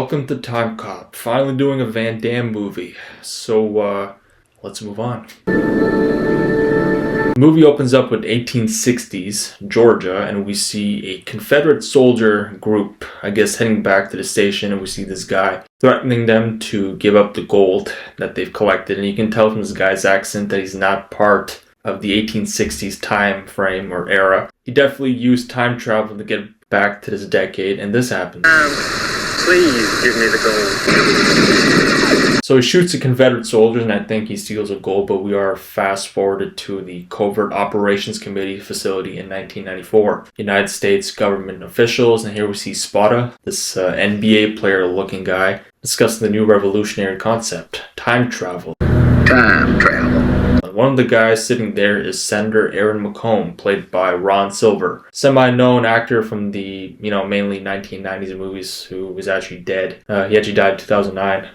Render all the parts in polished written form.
welcome to Timecop. Finally doing a Van Damme movie. So, let's move on. The movie opens up with 1860s Georgia, and we see a Confederate soldier group, I guess, heading back to the station, and we see this guy threatening them to give up the gold that they've collected. And you can tell from this guy's accent that he's not part of the 1860s time frame or era. He definitely used time travel to get back to this decade, and this happens. Please give me the gold. So he shoots the Confederate soldiers, and I think he steals a gold, but we are fast forwarded to the Covert Operations Committee facility in 1994. United States government officials, and here we see Spada, this NBA player looking guy, discussing the new revolutionary concept, time travel. Time travel. One of the guys sitting there is Senator Aaron McComb, played by Ron Silver, semi-known actor from the, mainly 1990s movies, who was actually dead. He actually died in 2009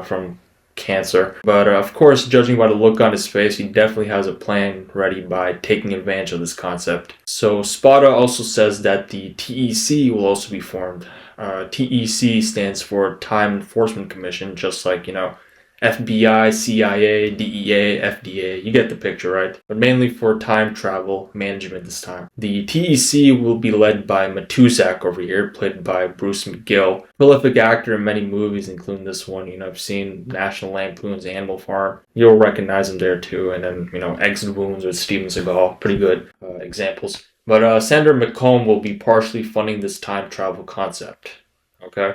from cancer. But of course, judging by the look on his face, he definitely has a plan ready by taking advantage of this concept. So Spada also says that the TEC will also be formed. TEC stands for Time Enforcement Commission, just like, FBI, CIA, DEA, FDA, you get the picture, right? But mainly for time travel management this time. The TEC will be led by Matuzak over here, played by Bruce McGill, prolific actor in many movies, including this one. I've seen National Lampoon's Animal Farm. You'll recognize him there too. And then, Exit Wounds with Steven Seagal, pretty good examples. But Senator McComb will be partially funding this time travel concept, okay?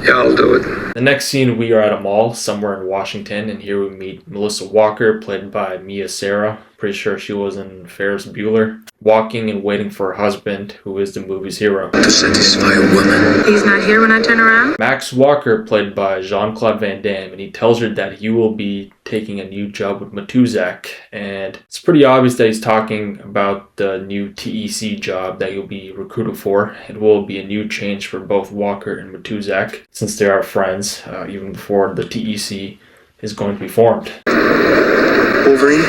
Yeah, I'll do it. The next scene, we are at a mall somewhere in Washington, and here we meet Melissa Walker, played by Mia Sara. Pretty sure she was in Ferris Bueller. Walking and waiting for her husband, who is the movie's hero. To satisfy a woman. He's not here when I turn around? Max Walker, played by Jean-Claude Van Damme, and he tells her that he will be taking a new job with Matuzak, and it's pretty obvious that he's talking about the new TEC job that he'll be recruited for. It will be a new change for both Walker and Matuzak, since they are friends, even before the TEC is going to be formed. Wolverine?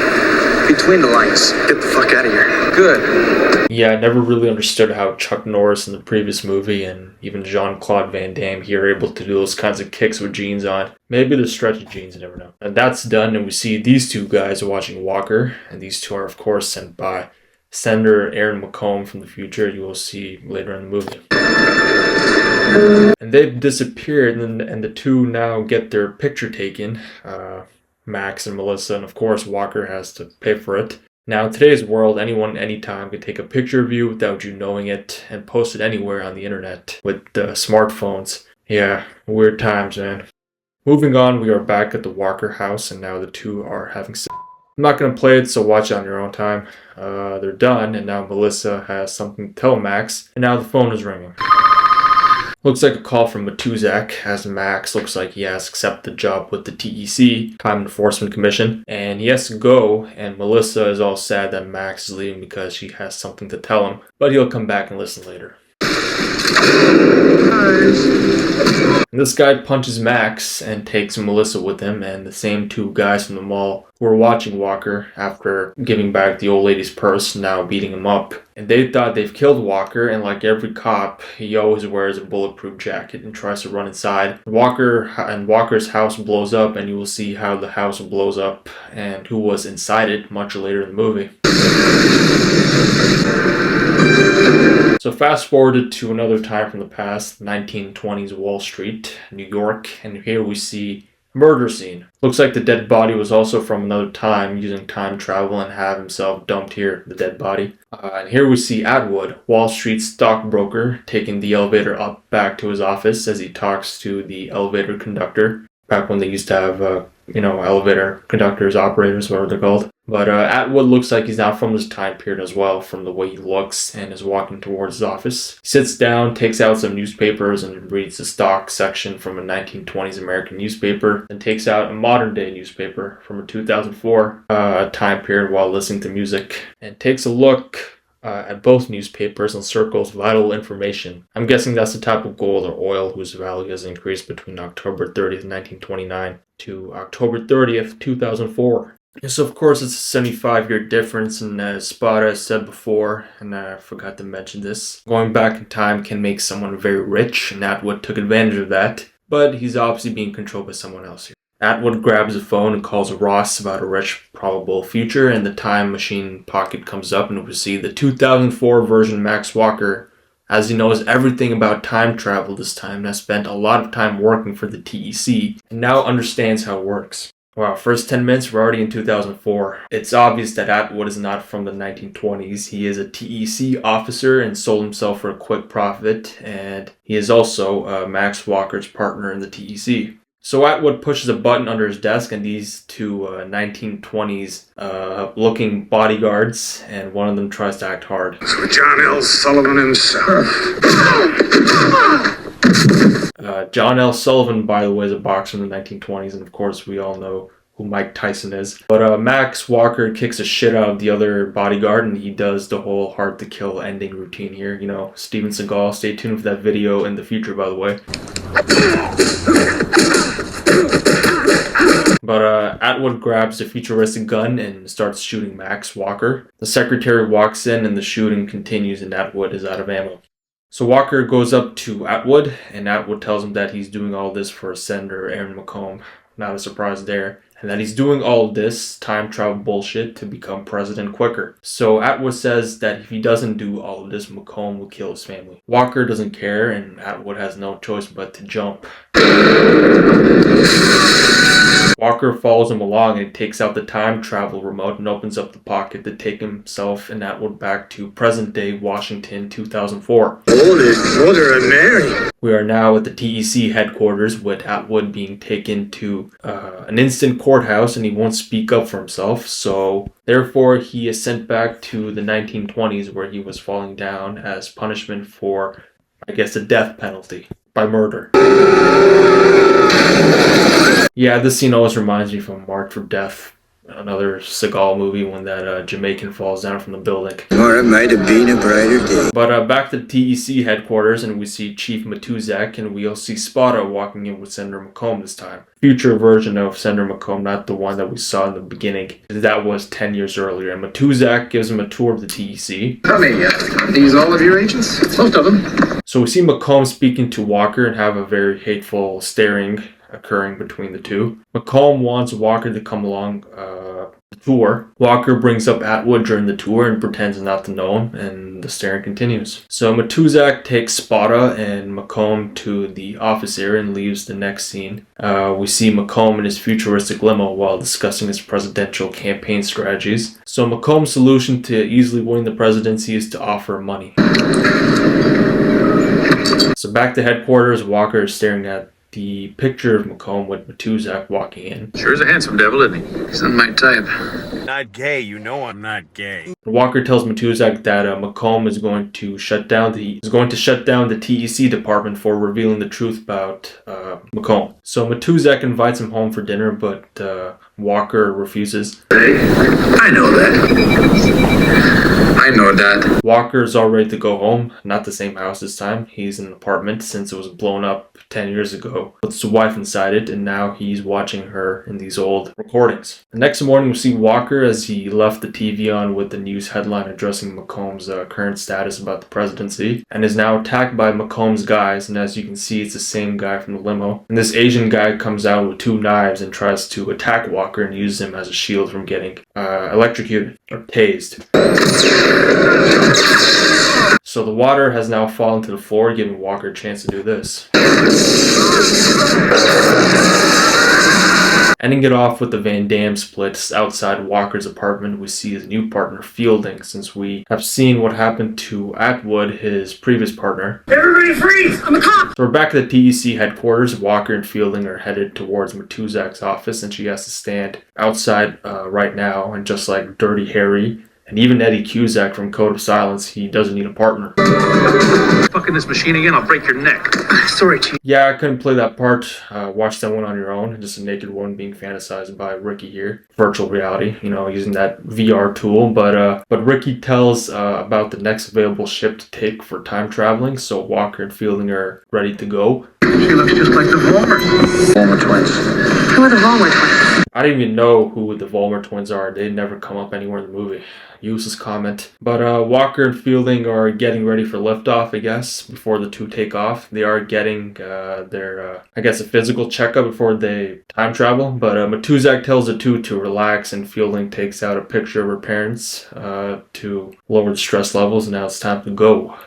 Between the lines. Get the fuck out of here. Good. Yeah, I never really understood how Chuck Norris in the previous movie and even Jean-Claude Van Damme here are able to do those kinds of kicks with jeans on. Maybe they're stretchy jeans, you never know. And that's done, and we see these two guys watching Walker, and these two are, of course, sent by Senator Aaron McComb from the future. You will see later in the movie. And they've disappeared, and the two now get their picture taken. Max and Melissa, and of course Walker has to pay for it. Now, in today's world, anyone, anytime can take a picture of you without you knowing it and post it anywhere on the internet with smartphones. Yeah, weird times, man. Moving on, we are back at the Walker house, and now the two are having sex. I'm not going to play it, so watch it on your own time. They're done, and now Melissa has something to tell Max, and now the phone is ringing. Looks like a call from Matuzak, as Max looks like he has accepted the job with the TEC, Time Enforcement Commission, and he has to go, and Melissa is all sad that Max is leaving because she has something to tell him, but he'll come back and listen later. And this guy punches Max and takes Melissa with him, and the same two guys from the mall who were watching Walker after giving back the old lady's purse now beating him up. And they thought they've killed Walker, and like every cop, he always wears a bulletproof jacket and tries to run inside. Walker's house blows up, and you will see how the house blows up and who was inside it much later in the movie. So fast forwarded to another time from the past, 1920s Wall Street, New York, and here we see a murder scene. Looks like the dead body was also from another time, using time travel and have himself dumped here, the dead body. And here we see Atwood, Wall Street stockbroker, taking the elevator up back to his office as he talks to the elevator conductor. Back when they used to have, elevator conductors, operators, whatever they're called. But Atwood looks like he's not from this time period as well, from the way he looks, and is walking towards his office. He sits down, takes out some newspapers, and reads the stock section from a 1920s American newspaper, and takes out a modern-day newspaper from a 2004 time period while listening to music, and takes a look at both newspapers and circles vital information. I'm guessing that's the type of gold or oil whose value has increased between October 30th, 1929 to October 30th, 2004. Yes, of course, it's a 75-year difference, and as Spada said before, and I forgot to mention this, going back in time can make someone very rich, and Atwood took advantage of that. but he's obviously being controlled by someone else here. Atwood grabs a phone and calls Ross about a rich probable future, and the time machine pocket comes up, and we see the 2004 version Max Walker, as he knows everything about time travel this time and has spent a lot of time working for the TEC, and now understands how it works. Wow, first 10 minutes, we're already in 2004. It's obvious that Atwood is not from the 1920s. He is a TEC officer and sold himself for a quick profit, and he is also Max Walker's partner in the TEC. So Atwood pushes a button under his desk, and these two 1920s looking bodyguards, and one of them tries to act hard. So John L. Sullivan himself. John L. Sullivan, by the way, is a boxer in the 1920s, and of course we all know who Mike Tyson is. But Max Walker kicks the shit out of the other bodyguard, and he does the whole hard to kill ending routine here. You know, Steven Seagal. Stay tuned for that video in the future, by the way. But Atwood grabs a futuristic gun and starts shooting Max Walker. The secretary walks in and the shooting continues, and Atwood is out of ammo. So Walker goes up to Atwood, and Atwood tells him that he's doing all this for Senator Aaron McComb. Not a surprise there. And that he's doing all this time travel bullshit to become president quicker. So Atwood says that if he doesn't do all of this, McComb will kill his family. Walker doesn't care, and Atwood has no choice but to jump. Walker follows him along and takes out the time travel remote and opens up the pocket to take himself and Atwood back to present-day Washington 2004. Oldest brother of Mary. We are now at the TEC headquarters, with Atwood being taken to an instant courthouse, and he won't speak up for himself, so therefore he is sent back to the 1920s, where he was falling down as punishment for, I guess, the death penalty by murder. Yeah, this scene always reminds me from Marked for Death, another Seagal movie, when that Jamaican falls down from the building. Or it might have been a brighter day. But back to the TEC headquarters, and we see Chief Matuzak, and we also see Spada walking in with Senator McComb this time. Future version of Senator McComb, not the one that we saw in the beginning. That was 10 years earlier. And Matuzak gives him a tour of the TEC. How many? These all of your agents? Most of them. So we see McComb speaking to Walker and have a very hateful staring occurring between the two. McComb wants Walker to come along the tour. Walker brings up Atwood during the tour and pretends not to know him, and the staring continues. So Matuzak takes Spada and McComb to the office area and leaves the next scene. We see McComb in his futuristic limo while discussing his presidential campaign strategies. So McComb's solution to easily winning the presidency is to offer money. So back to headquarters, Walker is staring at the picture of McComb with Matuzak walking in. Sure is a handsome devil, isn't he? He's not my type. Not gay, you know I'm not gay. Walker tells Matuzak that McComb is going to shut down the TEC department for revealing the truth about McComb. So Matuzak invites him home for dinner, but Walker refuses. Hey, I know that. Walker's all ready to go home. Not the same house this time. He's in an apartment since it was blown up 10 years ago. With his wife inside it, and now he's watching her in these old recordings. The next morning we see Walker as he left the TV on with the news headline addressing McComb's current status about the presidency, and is now attacked by McComb's guys, and as you can see, it's the same guy from the limo. And this Asian guy comes out with 2 knives and tries to attack Walker and use him as a shield from getting electrocuted or tased. So the water has now fallen to the floor, giving Walker a chance to do this. Ending it off with the Van Damme splits outside Walker's apartment, we see his new partner Fielding, since we have seen what happened to Atwood, his previous partner. Everybody freeze! I'm a cop! So we're back at the TEC headquarters. Walker and Fielding are headed towards Matuzak's office, and she has to stand outside right now, and just like Dirty Harry, and even Eddie Cusack from Code of Silence, he doesn't need a partner. Fucking this machine again, I'll break your neck. Sorry, Chief. Yeah, I couldn't play that part. Watch that one on your own. Just a naked woman being fantasized by Ricky here. Virtual reality, using that VR tool. But Ricky tells about the next available ship to take for time traveling, so Walker and Fielding are ready to go. She looks just like the Vollmer. Vollmer twins. Who are the Vollmer twins? I didn't even know who the Vollmer twins are. They never come up anywhere in the movie. Useless comment. But Walker and Fielding are getting ready for liftoff, I guess, before the two take off. They are getting their, I guess, a physical checkup before they time travel. But Matuzak tells the two to relax, and Fielding takes out a picture of her parents to lower the stress levels. And now it's time to go.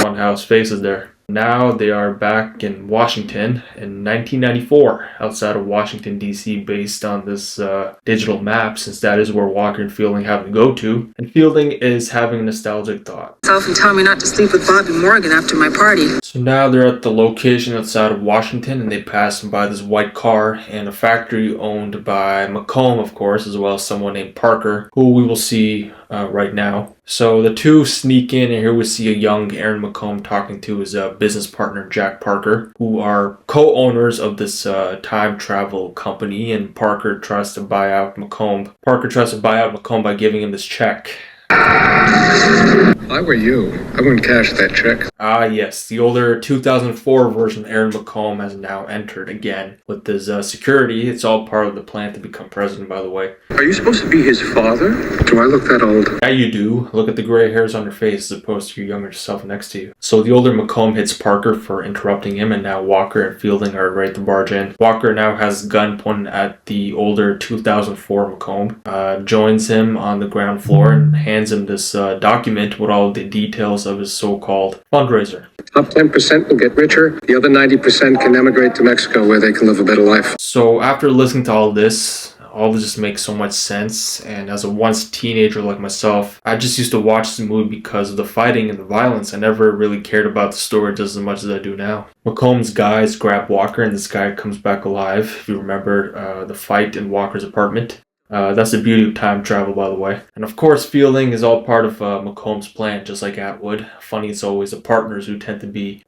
Funhouse faces there. Now they are back in Washington in 1994, outside of Washington, D.C., based on this digital map, since that is where Walker and Fielding have to go to. And Fielding is having a nostalgic thought. And tell me not to sleep with Bobby Morgan after my party. So now they're at the location outside of Washington, and they pass by this white car and a factory owned by McComb, of course, as well as someone named Parker, who we will see right now. So the two sneak in, and here we see a young Aaron McComb talking to his business partner Jack Parker, who are co-owners of this time travel company, and Parker tries to buy out McComb. Parker tries to buy out McComb by giving him this check. If I were you, I wouldn't cash that check. Ah, yes. The older 2004 version of Aaron McComb has now entered again with his security. It's all part of the plan to become president, by the way. Are you supposed to be his father? Do I look that old? Yeah, you do. Look at the gray hairs on your face as opposed to your younger self next to you. So the older McComb hits Parker for interrupting him, and now Walker and Fielding are ready to barge in. Walker now has a gun pointed at the older 2004 McComb, joins him on the ground floor and hands him this document with all the details of his so-called fundraiser. Top 10% will get richer. The other 90% can emigrate to Mexico where they can live a better life. So after listening to all this just makes so much sense. And as a once teenager like myself, I just used to watch the movie because of the fighting and the violence. I never really cared about the story just as much as I do now. McComb's guys grab Walker, and this guy comes back alive. If you remember the fight in Walker's apartment. That's the beauty of time travel, by the way. And of course, Fielding is all part of McComb's plan, just like Atwood. Funny, it's always the partners who tend to be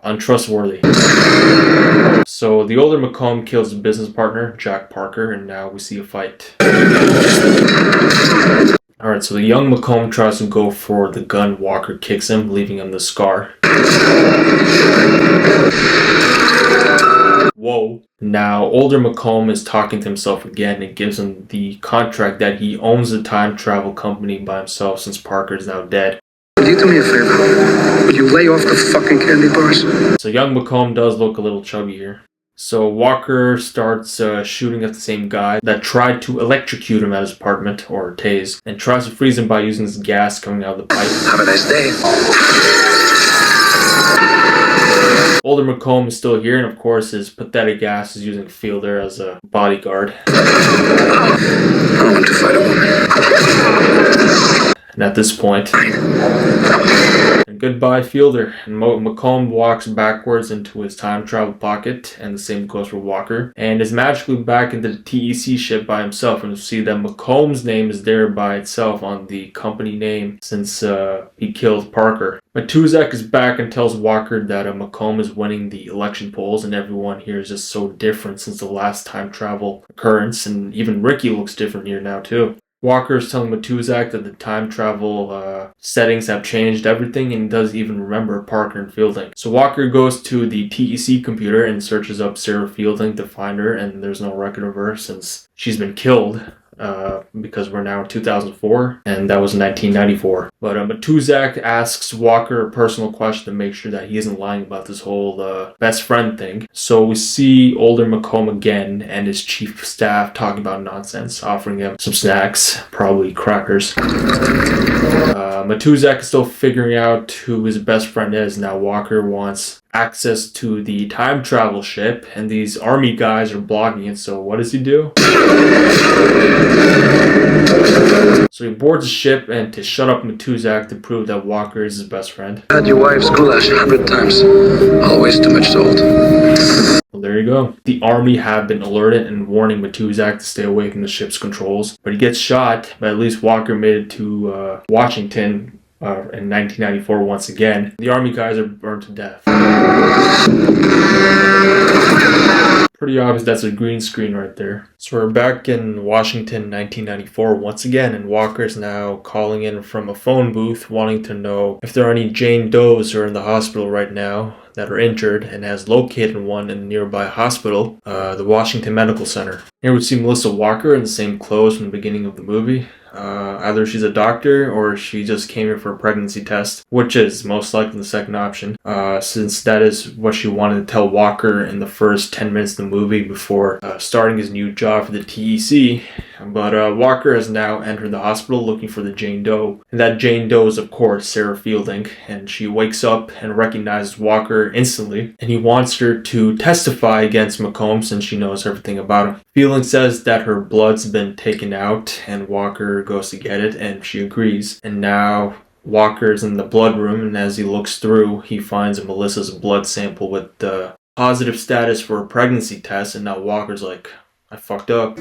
untrustworthy. So the older McComb kills his business partner, Jack Parker, and now we see a fight. Alright, so the young McComb tries to go for the gun. Walker kicks him, leaving him the scar. Whoa. Now, older McComb is talking to himself again and gives him the contract that he owns the time travel company by himself since Parker is now dead. Would you do me a favor? Would you lay off the fucking candy bars? So young McComb does look a little chubby here. So Walker starts shooting at the same guy that tried to electrocute him at his apartment, or tase, and tries to freeze him by using this gas coming out of the pipe. Have a nice day. Older McComb is still here, and of course his pathetic ass is using Fielder as a bodyguard. I don't want to fight a woman. And at this point, and goodbye Fielder. And McComb walks backwards into his time travel pocket, and the same goes for Walker, and is magically back into the TEC ship by himself. And you'll see that McComb's name is there by itself on the company name since he killed Parker. Matuzak is back and tells Walker that McComb is winning the election polls, and everyone here is just so different since the last time travel occurrence, and even Ricky looks different here now too. Walker is telling Matuzak that the time travel settings have changed everything, and he doesn't even remember Parker and Fielding. So Walker goes to the TEC computer and searches up Sarah Fielding to find her, and there's no record of her since she's been killed. Because we're now in 2004, and that was 1994. But Matuzak asks Walker a personal question to make sure that he isn't lying about this whole best friend thing. So we see older McComb again and his chief of staff talking about nonsense, offering him some snacks, probably crackers. Matuzak is still figuring out who his best friend is. Now Walker wants access to the time travel ship, and these army guys are blocking it. So what does he do? So he boards the ship and to shut up Matuzak to prove that Walker is his best friend. Had your wife's goulash 100 times. Always too much salt. Well, there you go. The army have been alerted and warning Matuzak to stay away from the ship's controls. But he gets shot, but at least Walker made it to Washington in 1994 once again. The army guys are burned to death. Pretty obvious that's a green screen right there. So we're back in Washington 1994 once again, and Walker's now calling in from a phone booth wanting to know if there are any Jane Does who are in the hospital right now. that are injured and has located one in a nearby hospital, the Washington Medical Center. Here we see Melissa Walker in the same clothes from the beginning of the movie. Either she's a doctor or she just came here for a pregnancy test, which is most likely the second option, since that is what she wanted to tell Walker in the first 10 minutes of the movie before starting his new job for the TEC. But Walker has now entered the hospital looking for the Jane Doe. And that Jane Doe is, of course, Sarah Fielding. And she wakes up and recognizes Walker instantly. And he wants her to testify against McComb since she knows everything about him. Fielding says that her blood's been taken out and Walker goes to get it and she agrees. And now Walker's in the blood room, and as he looks through, he finds Melissa's blood sample with the positive status for a pregnancy test. And now Walker's like, I fucked up.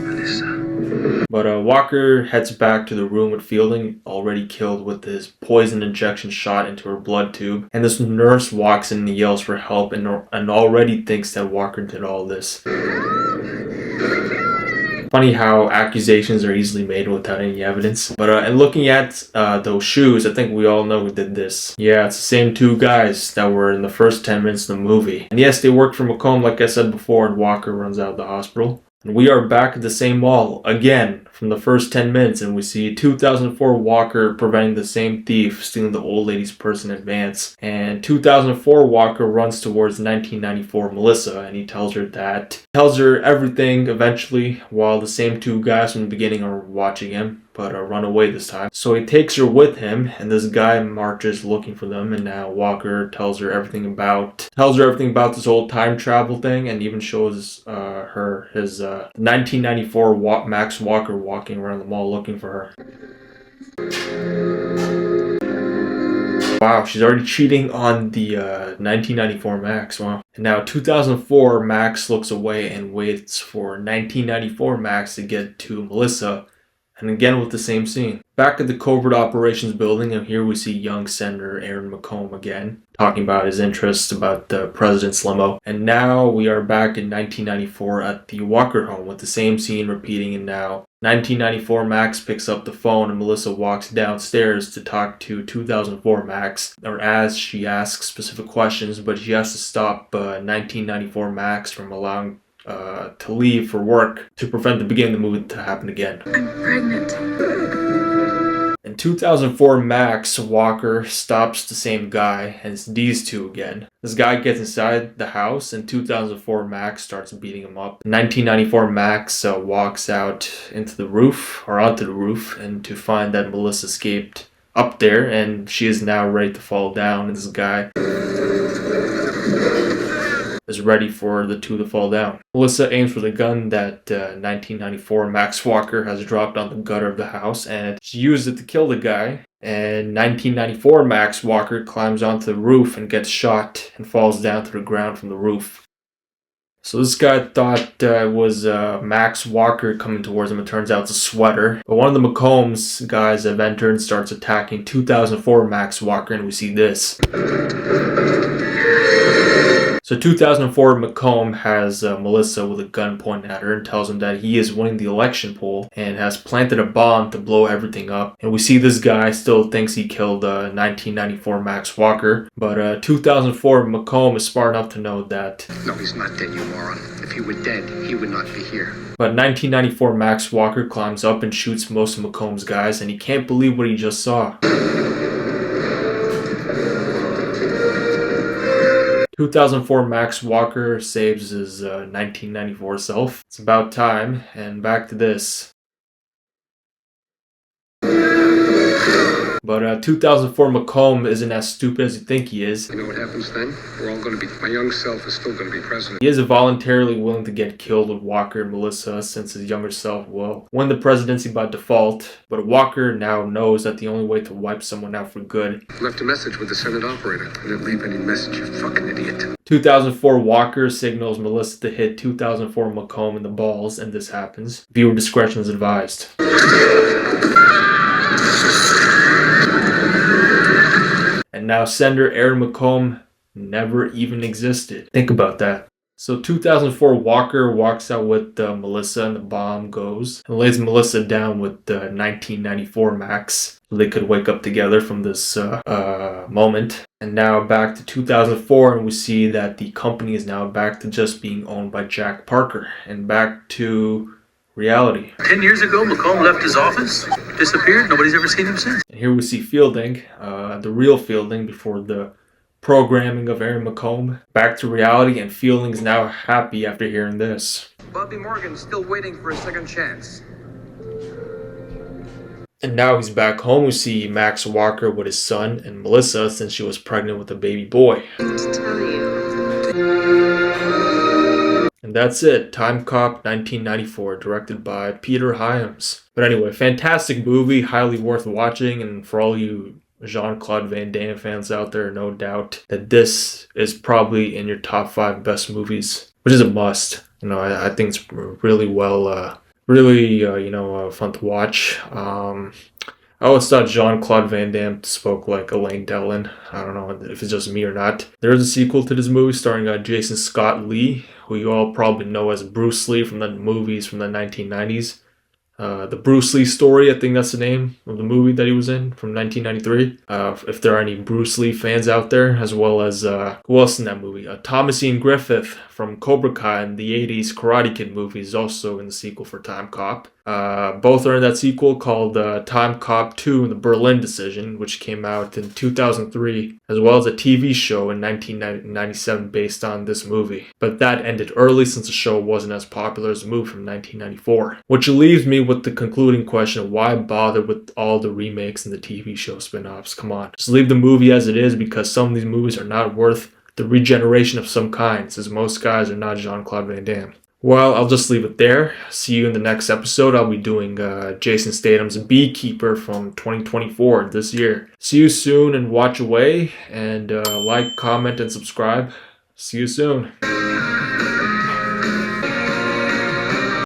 But Walker heads back to the room with Fielding, already killed with his poison injection shot into her blood tube. And this nurse walks in and yells for help and already thinks that Walker did all this. Funny how accusations are easily made without any evidence. But and looking at those shoes, I think we all know who did this. Yeah, it's the same two guys that were in the first 10 minutes of the movie. And yes, they worked for McComb, like I said before, and Walker runs out of the hospital. And we are back at the same mall again from the first 10 minutes, and we see 2004 Walker preventing the same thief stealing the old lady's purse in advance. And 2004 Walker runs towards 1994 Melissa, and he tells her everything eventually, while the same two guys from the beginning are watching him, but run away this time. So he takes her with him, and this guy marches looking for them, and now Walker tells her everything about this whole time travel thing, and even shows her his 1994 Max Walker walking around the mall looking for her. Wow, she's already cheating on the 1994 Max. Wow. And now 2004 Max looks away and waits for 1994 Max to get to Melissa. And again with the same scene. Back at the covert operations building, and here we see young Senator Aaron McComb again, talking about his interests about the president's limo. And now we are back in 1994 at the Walker home with the same scene repeating, and now 1994 Max picks up the phone and Melissa walks downstairs to talk to 2004 Max, or as she asks specific questions, but she has to stop 1994 Max from allowing to leave for work to prevent the beginning of the movie to happen again. I'm pregnant. In 2004, Max Walker stops the same guy, and it's these two again. This guy gets inside the house, and 2004 Max starts beating him up. 1994 Max walks out onto the roof, and to find that Melissa escaped up there, and she is now ready to fall down, and this guy is ready for the two to fall down. Melissa aims for the gun that 1994 Max Walker has dropped on the gutter of the house, and she uses it to kill the guy. And 1994 Max Walker climbs onto the roof and gets shot and falls down to the ground from the roof. So this guy thought it was Max Walker coming towards him. It turns out it's a sweater. But one of the McCombs guys have entered and starts attacking 2004 Max Walker, and we see this. So 2004 McComb has Melissa with a gun pointed at her and tells him that he is winning the election poll and has planted a bomb to blow everything up. And we see this guy still thinks he killed 1994 Max Walker, but 2004 McComb is smart enough to know that. No, he's not dead, you moron. If he were dead, he would not be here. But 1994 Max Walker climbs up and shoots most of McComb's guys, and he can't believe what he just saw. 2004 Max Walker saves his 1994 self. It's about time, and back to this. But 2004 McComb isn't as stupid as you think he is. You know what happens then? We're all going to be... My young self is still going to be president. He is voluntarily willing to get killed with Walker and Melissa since his younger self will win the presidency by default. But Walker now knows that the only way to wipe someone out for good. Left a message with the Senate operator. I didn't leave any message, you fucking idiot. 2004 Walker signals Melissa to hit 2004 McComb in the balls, and this happens. Viewer discretion is advised. And now Senator Aaron McComb never even existed. Think about that. So 2004 Walker walks out with Melissa, and the bomb goes and lays Melissa down with 1994 Max so they could wake up together from this moment. And now back to 2004, and we see that the company is now back to just being owned by Jack Parker and back to reality. 10 years ago, McComb left his office, disappeared. Nobody's ever seen him since. And here we see Fielding, the real Fielding before the programming of Aaron McComb, back to reality, and Fielding's now happy after hearing this. Bobby Morgan's still waiting for a second chance. And now he's back home. We see Max Walker with his son and Melissa since she was pregnant with a baby boy. To tell you. And that's it. Timecop 1994, directed by Peter Hyams. But anyway, fantastic movie, highly worth watching, and for all you Jean-Claude Van Damme fans out there, no doubt that this is probably in your top 5 best movies, which is a must. You know, I think it's really well, fun to watch. I always thought Jean-Claude Van Damme spoke like Elaine Delon. I don't know if it's just me or not. There is a sequel to this movie starring Jason Scott Lee, who you all probably know as Bruce Lee from the movies from the 1990s. The Bruce Lee Story, I think that's the name of the movie that he was in from 1993. If there are any Bruce Lee fans out there, as well as who else in that movie? Thomas Ian Griffith from Cobra Kai and the 80s Karate Kid movie is also in the sequel for Timecop. Both are in that sequel called Timecop 2 and the Berlin Decision, which came out in 2003, as well as a TV show in 1997 based on this movie. But that ended early since the show wasn't as popular as the movie from 1994. Which leaves me with the concluding question of why bother with all the remakes and the TV show spin-offs? Come on, just leave the movie as it is, because some of these movies are not worth the regeneration of some kind, since most guys are not Jean-Claude Van Damme. Well, I'll just leave it there. See you in the next episode. I'll be doing Jason Statham's Beekeeper from 2024 this year. See you soon, and watch away, and like, comment, and subscribe. See you soon.